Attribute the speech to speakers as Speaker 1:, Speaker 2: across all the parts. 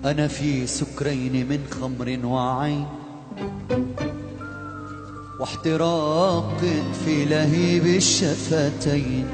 Speaker 1: أنا في سكرين من خمر وعين، واحتراق في لهيب الشفتين.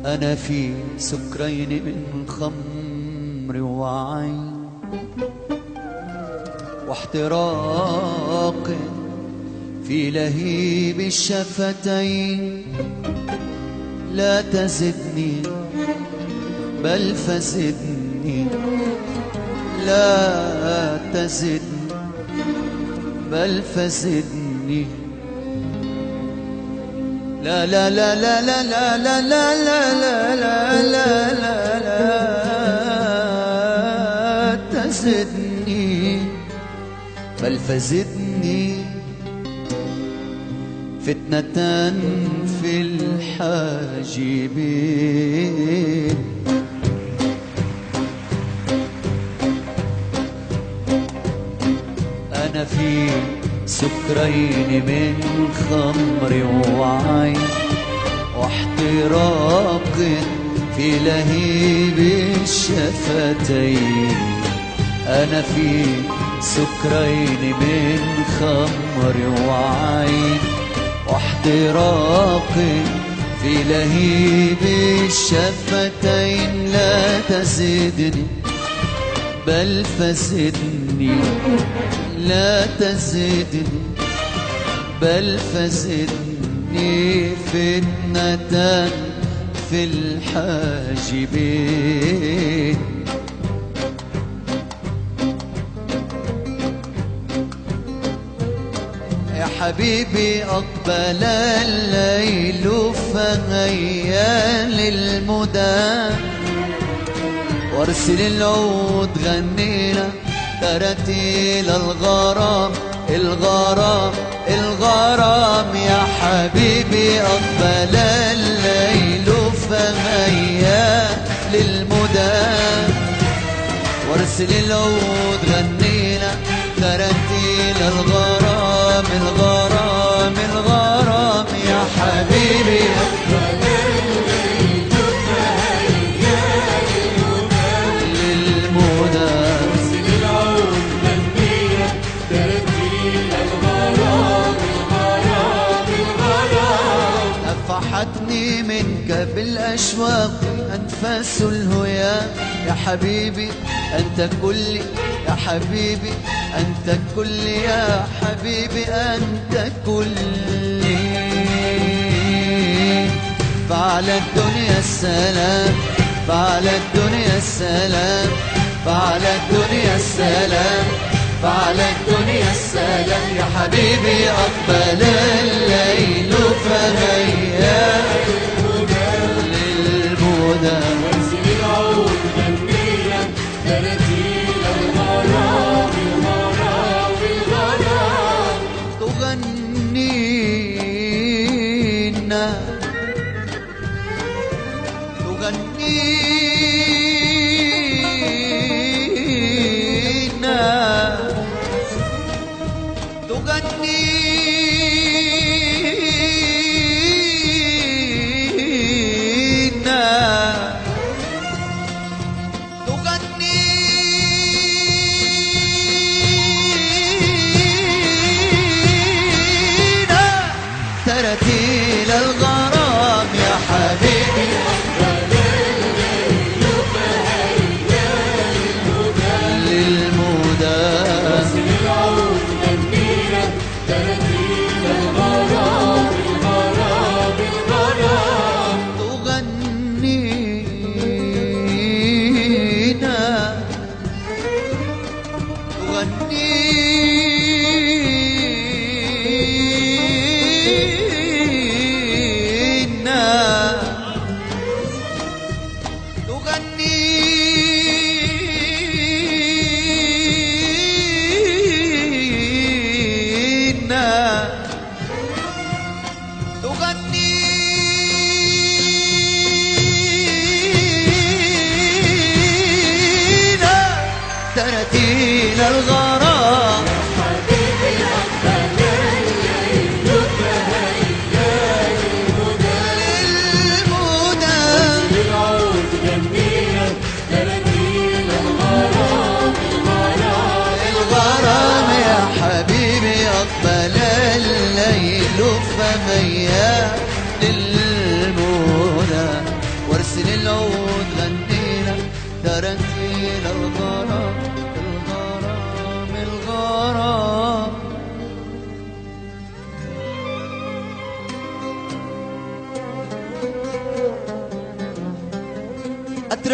Speaker 1: أنا في سكرين من خمر وعين، واحتراق في لهيب الشفتين. لا تزدني بل فزدني، لا تزدني بل فزدني. لا لا لا لا لا لا لا لا لا لا لا لا لا تزدني بل فزدني. فتنة في الحاجبين، أنا في سكرين من خمر وعين، واحتراق في لهيب الشفتين. أنا في سكرين من خمر وعين، واحتراق في لهيب الشفتين. لا تزدني بل فزدني، لا تزدني بل فزدني. فتنة في الحاجبين، يا حبيبي أقبل الليل فهيا للمدى، وارسل العود غنينا ترتيل الغرام الغرام الغرام. يا حبيبي أقبل الليل فهيا للمدى، وارسل العود غنينا ترتيل الغرام الغرام الغرام. يا حبيبي أقبل الليل فهيا للمدى، وارسل العود غنينا ترتيل الغرام الغرام الغرام. نفحتني منك بالأشواق أنفاس الهيام. يا حبيبي أنت كلي، يا حبيبي أنت كلي، يا حبيبي أنت كلي. فعلى الدنيا السلام، فعلى الدنيا السلام، فعلى الدنيا السلام، فعلى الدنيا السلام. يا حبيبي أقبل الليل فهيا للمدى،
Speaker 2: وارسل العود غنيا ترتيل الغرام الغرام الغرام.
Speaker 1: تغنينا تغنينا تغنينا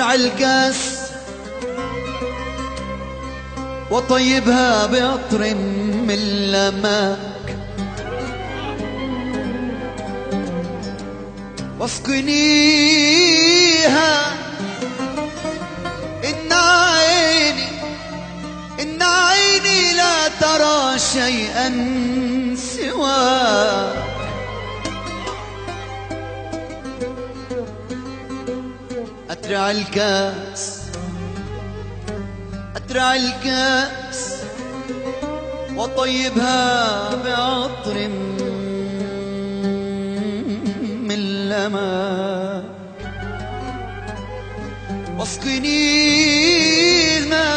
Speaker 1: أترعى الكاس وطيبها بعطر من لماك، واسقنيها إن عيني لا ترى شيئا سواك. أترعى الكاس وطيبها بعطر من لماك، واسقنيها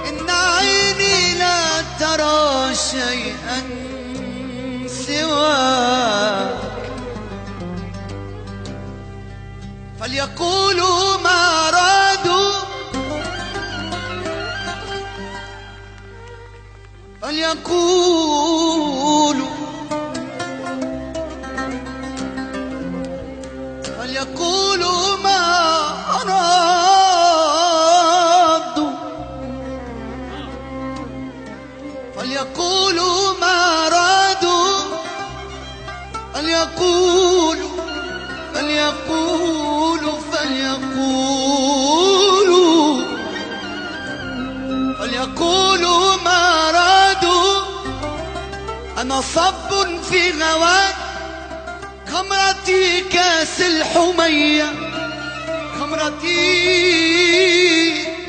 Speaker 1: إن عيني لا ترى شيئا سواك. فليقولوا ما أرادوا، فليقولوا ما أرادوا، فليقولوا ما أرادوا، فليقولوا ما أرادوا. أنا صب في غواك، خمرتي كاس الحمية، خمرتي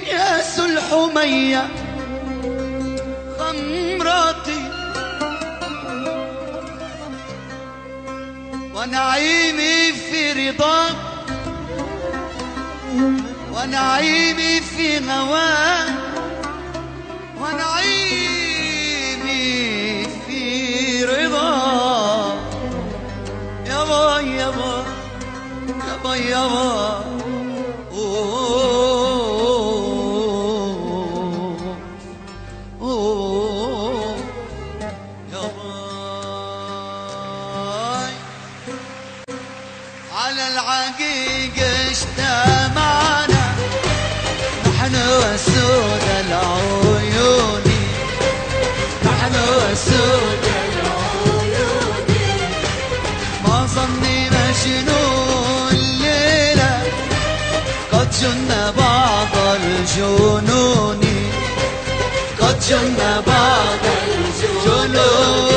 Speaker 1: كاس الحمية، خمرتي ونعيمي في رضاك، ونعيمي في غواك، ونعيمي في رضاك. يابا يابا يابا يابا على العقيق اجتمعنا نحن وسود العيون، نحن وسود العيون. ما ظننا شنو الليلة قد جن بعض الجنون، قد جن بعض الجنون.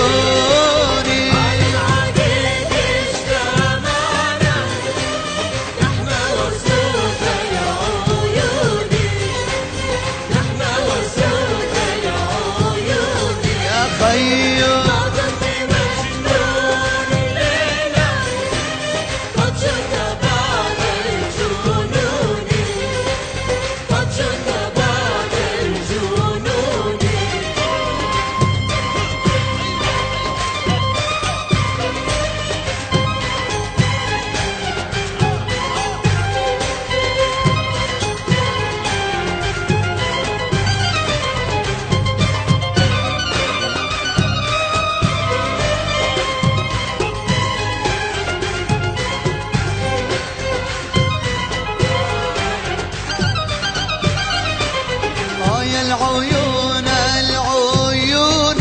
Speaker 1: العيون العيون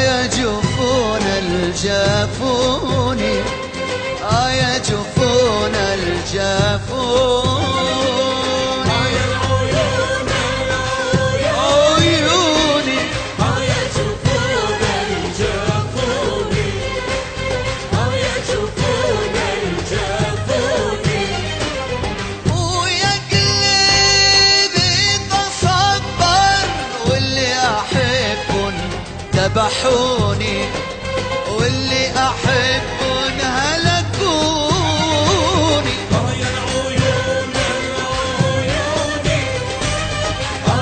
Speaker 1: يا جفون الجفون، يا جفون الجفون. يا العيون العيون يا جفون الجفون، يا جفون الجفون. ويا قلبي تصبر واللي أحبهم ذبحوني، واللي أحبهم هلكوني. يا العيون العيون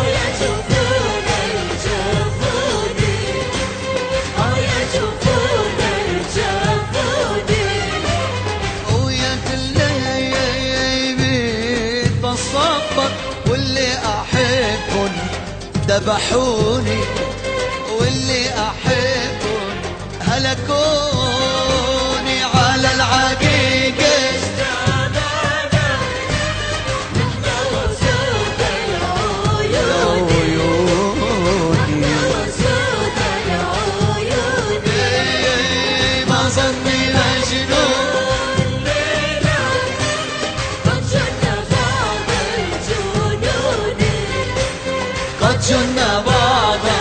Speaker 1: يا جفون الجفون، يا جفون الجفون. ويا قلبي تصبر واللي أحبهم ذبحوني، واللي أحبهم هلكوني. على العالم أرجونا بابا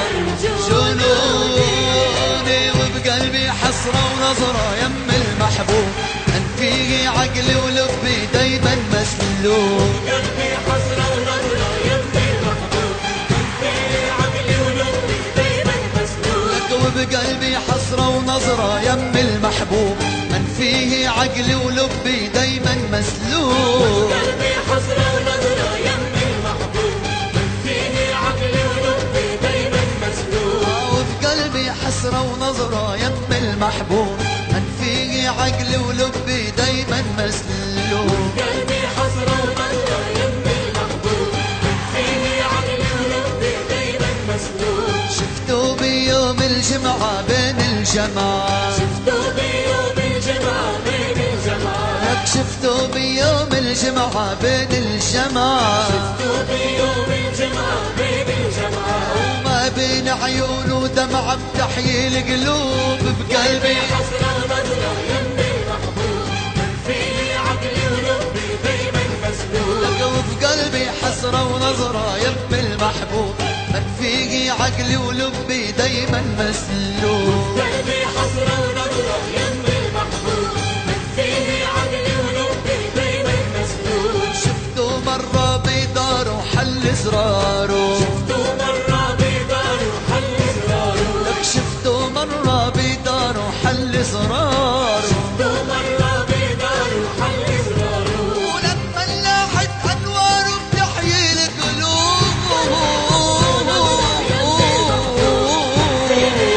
Speaker 1: جنوني، وبقلبي حسرة ونظرة يم المحبوب، من فيه عقلي ولبي دايما مسلوب.
Speaker 2: قلبي حسرة ونظرة يم المحبوب، من فيه عقلي ولبي دايما مسلوب.
Speaker 1: لك وبقلبي حسرة ونظرة يم المحبوب، من فيه عقلي ولبي دايما مسلوب.
Speaker 2: قلبي حسرة ونظرة يم المحبوب، من فيه عقلي ولبي دايما مسلوب.
Speaker 1: وفي قلبي حسرة ونظرة يم المحبوب، من فيه عقلي ولبي دايما مسلوب.
Speaker 2: قلبي حسرة ونظرة يم المحبوب، من فيه عقلي ولبي دايما مسلوب.
Speaker 1: شفتو بيوم الجمعة بين الجماعة،
Speaker 2: شفتو بيوم الجمعة بين الجماعة،
Speaker 1: لك شفتو بيوم الجمعة بين الجماعة،
Speaker 2: شفتو بيوم الجمعة بين الجماعة.
Speaker 1: وما بين عيون ودمعة بتحيي القلوب بقلبي.
Speaker 2: حسرة ونظرة يم المحبوب، من فيه عقلي ولبي دايما مسلوب.
Speaker 1: لك وفي قلبي حسرة ونظرة يم المحبوب، من فيه عقلي ولبي دايما مسلوب.
Speaker 2: قلبي حسرة ونظرة يم المحبوب، من فيه عقلي ولبي دايما مسلوب.
Speaker 1: شفتو مرة بداره وحل زراره،
Speaker 2: شفتو مرة بداره وحل زراره،
Speaker 1: لك شفتو مرة بداره وحل زراره،
Speaker 2: شفتو مرة بداره وحل زراره.
Speaker 1: ولما لاحت انواره بتحيي القلوب.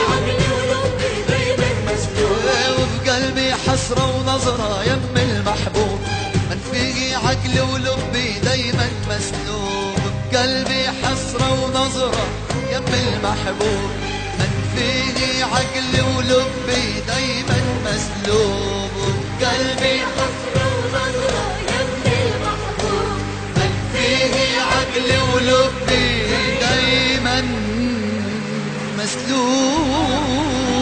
Speaker 2: عقلي ولبي دايما مسلوب.
Speaker 1: وفي قلبي حسرة ونظرة يم المحبوب، من فيه عقلي ولبي دايما مسلوب. بقلبي حسرة ونظرة يم المحبوب، من فيه عقلي ولبي دايما مسلوب. بقلبي
Speaker 2: حسرة ونظرة يم المحبوب،
Speaker 1: من فيه عقلي ولبي دايما مسلوب.